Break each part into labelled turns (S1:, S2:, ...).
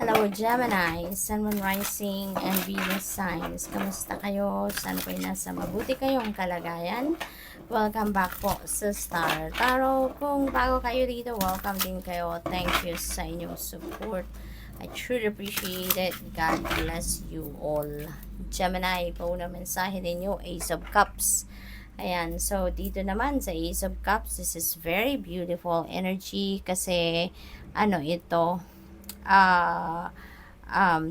S1: Hello Gemini, Sun, Moon, Rising, and Venus signs. Kamusta kayo? Sana po nasa mabuti kayong kalagayan. Welcome back po sa Star Tarot. Kung bago kayo dito, welcome din kayo. Thank you sa inyong support. I truly appreciate it. God bless you all. Gemini, po na mensahe ninyo, Ace of Cups. Ayan, so dito naman sa Ace of Cups, this is very beautiful energy kasi ito,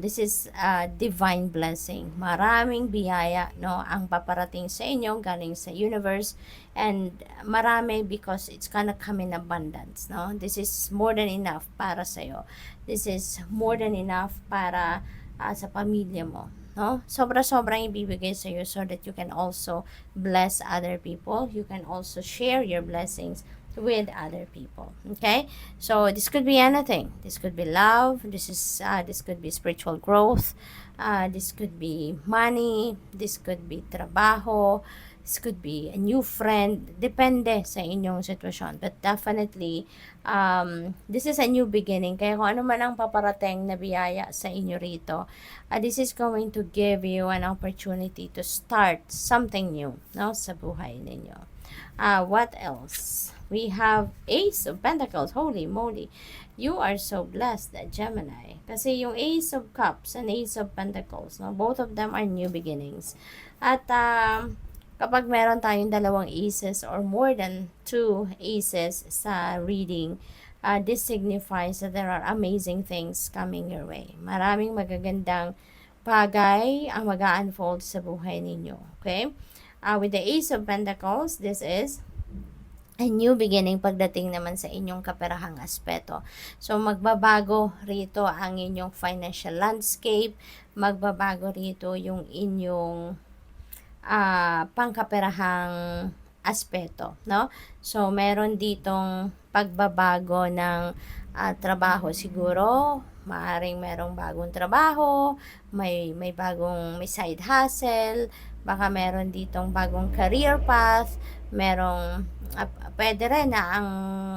S1: this is a divine blessing. Maraming biyaya, no, ang paparating sa inyo galing sa universe, and marami because it's gonna come in abundance, no. This is more than enough para sa iyo. This is more than enough para sa pamilya mo, no. Sobra-sobrang ibibigay sa iyo so that you can also bless other people. You can also share your blessings with other people. Okay, so this could be anything. This could be love. This could be spiritual growth. This could be money. This could be trabaho. This could be a new friend. Depende sa inyong sitwasyon. But definitely, this is a new beginning. Kaya kung ano man ang paparating na biyaya sa inyo rito, this is going to give you an opportunity to start something new, no, sa buhay ninyo. What else? We have Ace of Pentacles. Holy moly. You are so blessed, Gemini. Kasi yung Ace of Cups and Ace of Pentacles, no, both of them are new beginnings. At kapag meron tayong dalawang aces or more than 2 aces sa reading, this signifies that there are amazing things coming your way. Maraming magagandang bagay ang mag-unfold sa buhay ninyo. Okay? With the Ace of Pentacles, this is a new beginning pagdating naman sa inyong kaperahang aspeto. So, magbabago rito ang inyong financial landscape, magbabago rito yung inyong pangkaperahang aspeto, no? So, meron ditong pagbabago ng trabaho siguro, maaring merong bagong trabaho, may side hustle, baka meron ditong bagong career path, merong pwede rin na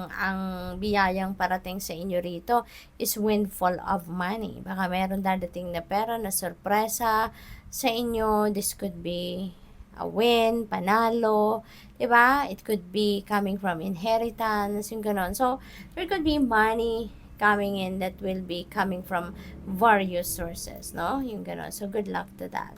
S1: ang biyayang parating sa inyo rito is windfall of money. Baka meron dadating na pera na sorpresa sa inyo. This could be a win, panalo, diba? It could be coming from inheritance, yung ganon. So, there could be money coming in that will be coming from various sources, no? Yung ganon. So, good luck to that.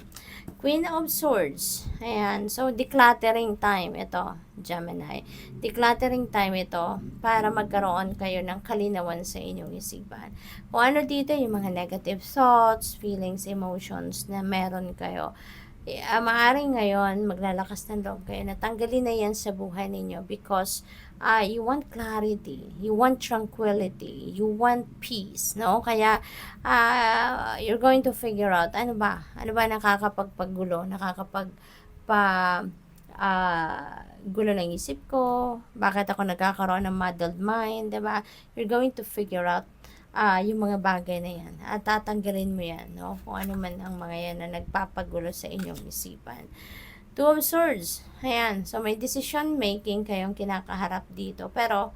S1: Queen of Swords. Ayan. So, decluttering time ito, Gemini. Decluttering time ito para magkaroon kayo ng kalinawan sa inyong isipan. Kung ano dito, yung mga negative thoughts, feelings, emotions na meron kayo. Maaaring ngayon, maglalakas ng loob kayo na tanggalin na yan sa buhay ninyo because you want clarity, you want tranquility, you want peace, no? Kaya, you're going to figure out, ano ba nakakapagpagulo, gulo ng isip ko, bakit ako nagkakaroon ng muddled mind, diba? You're going to figure out yung mga bagay na yan. At tatanggalin mo yan, no? Kung ano man ang mga yan na nagpapagulo sa inyong isipan. Two of Swords. Ayan. So, may decision making kayong kinakaharap dito. Pero,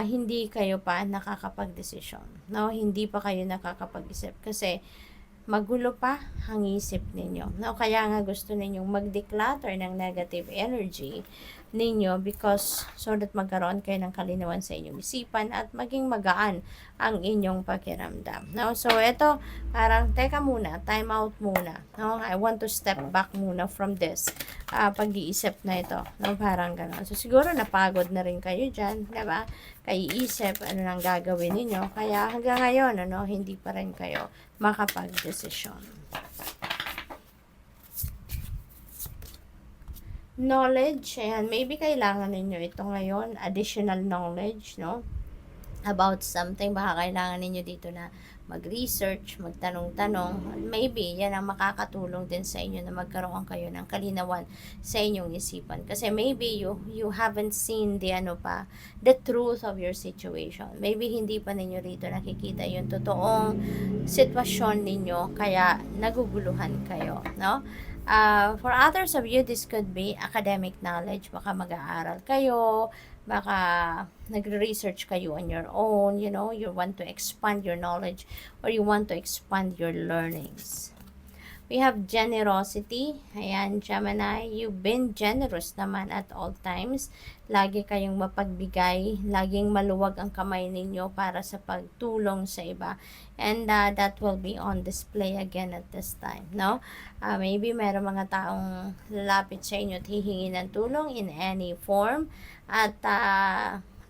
S1: hindi kayo pa nakakapag-desisyon. No? Hindi pa kayo nakakapag-isip. Kasi, magulo pa ang isip ninyo. No? Kaya nga gusto ninyong mag-declutter ng negative energy ninyo because so that magkaroon kayo ng kalinawan sa inyong isipan at maging magaan ang inyong pakiramdam. No? So, ito, parang, teka muna, time out muna. No? I want to step back muna from this pag-iisip na ito. No? Parang gano'n. So, siguro napagod na rin kayo dyan, diba? Kaiisip, ano nang gagawin ninyo. Kaya hanggang ngayon, hindi pa rin kayo makapag-desisyon. Knowledge, ayan, maybe kailangan ninyo ito ngayon, additional knowledge, no? About something, baka kailangan ninyo dito na mag-research, magtanong-tanong. Maybe, yan ang makakatulong din sa inyo na magkaroon kayo ng kalinawan sa inyong isipan. Kasi maybe you haven't seen the truth of your situation. Maybe hindi pa ninyo rito nakikita yung totoong sitwasyon ninyo, kaya naguguluhan kayo, no? For others of you, this could be academic knowledge. Baka mag-aaral kayo, baka nagre-research kayo on your own, you know, you want to expand your knowledge or you want to expand your learnings. We have generosity. Ayan, Gemini, you've been generous naman at all times. Lagi kayong mapagbigay, laging maluwag ang kamay ninyo para sa pagtulong sa iba. And that will be on display again at this time, no? Maybe meron mga taong lalapit sa inyo at hihingi ng tulong in any form. At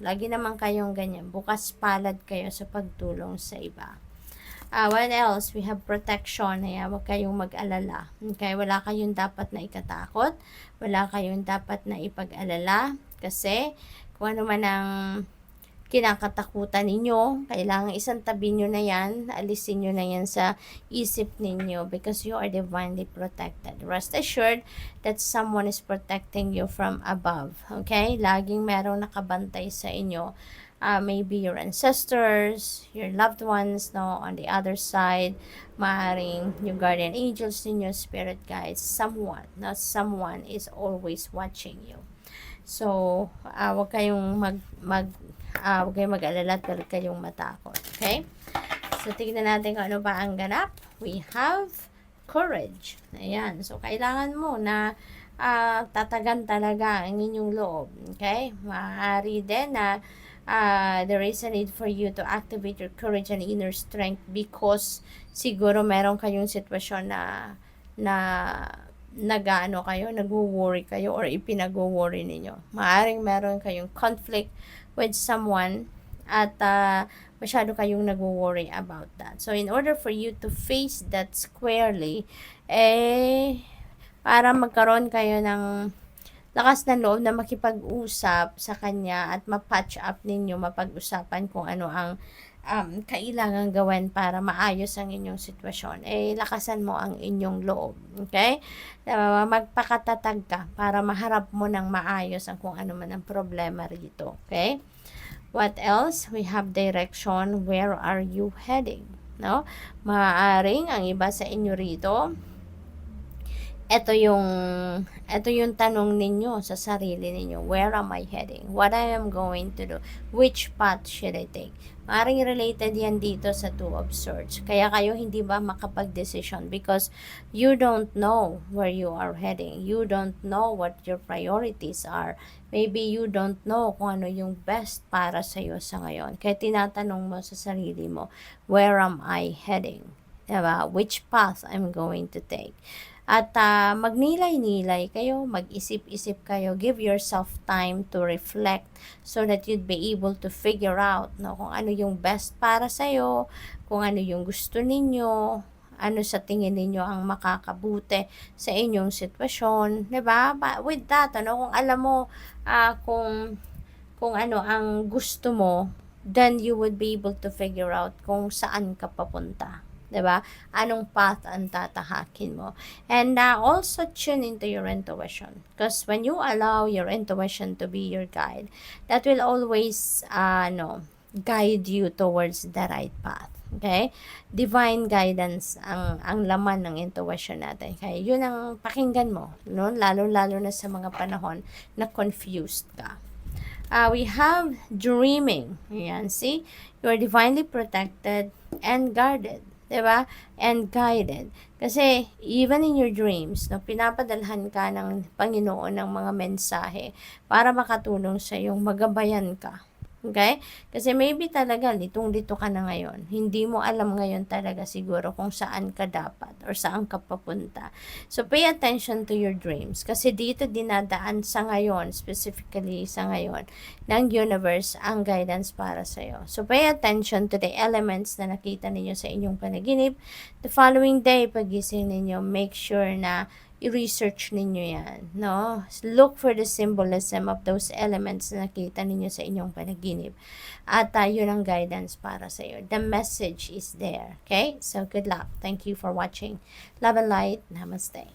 S1: lagi naman kayong ganyan, bukas palad kayo sa pagtulong sa iba. What else? We have protection. Ayan, huwag kayong mag-alala. Okay, wala kayong dapat na ikatakot. Wala kayong dapat na ipag-alala. Kasi, kung ano man ang kinakatakutan ninyo, kailangan isang tabi nyo na yan, alisin nyo na yan sa isip ninyo because you are divinely protected. Rest assured that someone is protecting you from above. Okay? Laging merong nakabantay sa inyo. Maybe your ancestors, your loved ones, no, on the other side, maaring yung guardian angels ninyo, spirit guides, someone is always watching you. So, wag kayong wag kayong mag-alala at wag kayong matakot. Okay? So, tignan natin kung ano ba ang ganap. We have courage. Ayan. So, kailangan mo na tatagan talaga ang inyong loob. Okay? Maaari din na there is a need for you to activate your courage and inner strength because siguro meron kayong sitwasyon na nag-ano kayo, nag-worry kayo or ipinag-worry ninyo. Maaring meron kayong conflict with someone at masyado kayong nag-worry about that. So, in order for you to face that squarely, para magkaroon kayo ng lakas ng loob na makipag-usap sa kanya at ma-patch up ninyo, mapag-usapan kung ano ang kailangan gawin para maayos ang inyong sitwasyon. Lakasan mo ang inyong loob. Okay? Magpakatatag ka para maharap mo ng maayos ang kung ano man ang problema rito. Okay? What else? We have direction. Where are you heading? No? Maaaring ang iba sa inyo rito, ito yung tanong ninyo sa sarili ninyo. Where am I heading? What I am going to do? Which path should I take? Maring related yan dito sa Two of Swords. Kaya kayo hindi ba makapag-decision because you don't know where you are heading. You don't know what your priorities are. Maybe you don't know kung ano yung best para sa'yo sa ngayon. Kaya tinatanong mo sa sarili mo, where am I heading? Diba? Which path I'm going to take? At magnilay-nilay kayo, mag-isip-isip kayo, give yourself time to reflect so that you'd be able to figure out kung ano yung best para sa'yo, kung ano yung gusto ninyo, ano sa tingin ninyo ang makakabuti sa inyong sitwasyon, 'di ba? With that, kung alam mo kung ano ang gusto mo, then you would be able to figure out kung saan ka papunta. 'Di ba? Anong path ang tatahakin mo. And also tune into your intuition. Because when you allow your intuition to be your guide, that will always guide you towards the right path. Okay? Divine guidance ang laman ng intuition natin. Kaya yun ang pakinggan mo, no? Lalo-lalo na sa mga panahon na confused ka. We have dreaming. Ayan, see? You are divinely protected and guarded. Diba? And guided. Kasi, even in your dreams, pinapadalhan ka ng Panginoon ng mga mensahe para makatulong sa iyong magabayan ka. Okay? Kasi maybe talaga, litong-lito ka na ngayon. Hindi mo alam ngayon talaga siguro kung saan ka dapat or saan ka papunta. So, pay attention to your dreams. Kasi dito dinadaan sa ngayon, specifically sa ngayon, ng universe ang guidance para sa'yo. So, pay attention to the elements na nakita ninyo sa inyong panaginip. The following day, pagising ninyo, make sure na i-research ninyo yan, no? Look for the symbolism of those elements na nakita ninyo sa inyong panaginip. At yun ang guidance para sa iyo. The message is there, okay? So, good luck. Thank you for watching. Love and light. Namaste.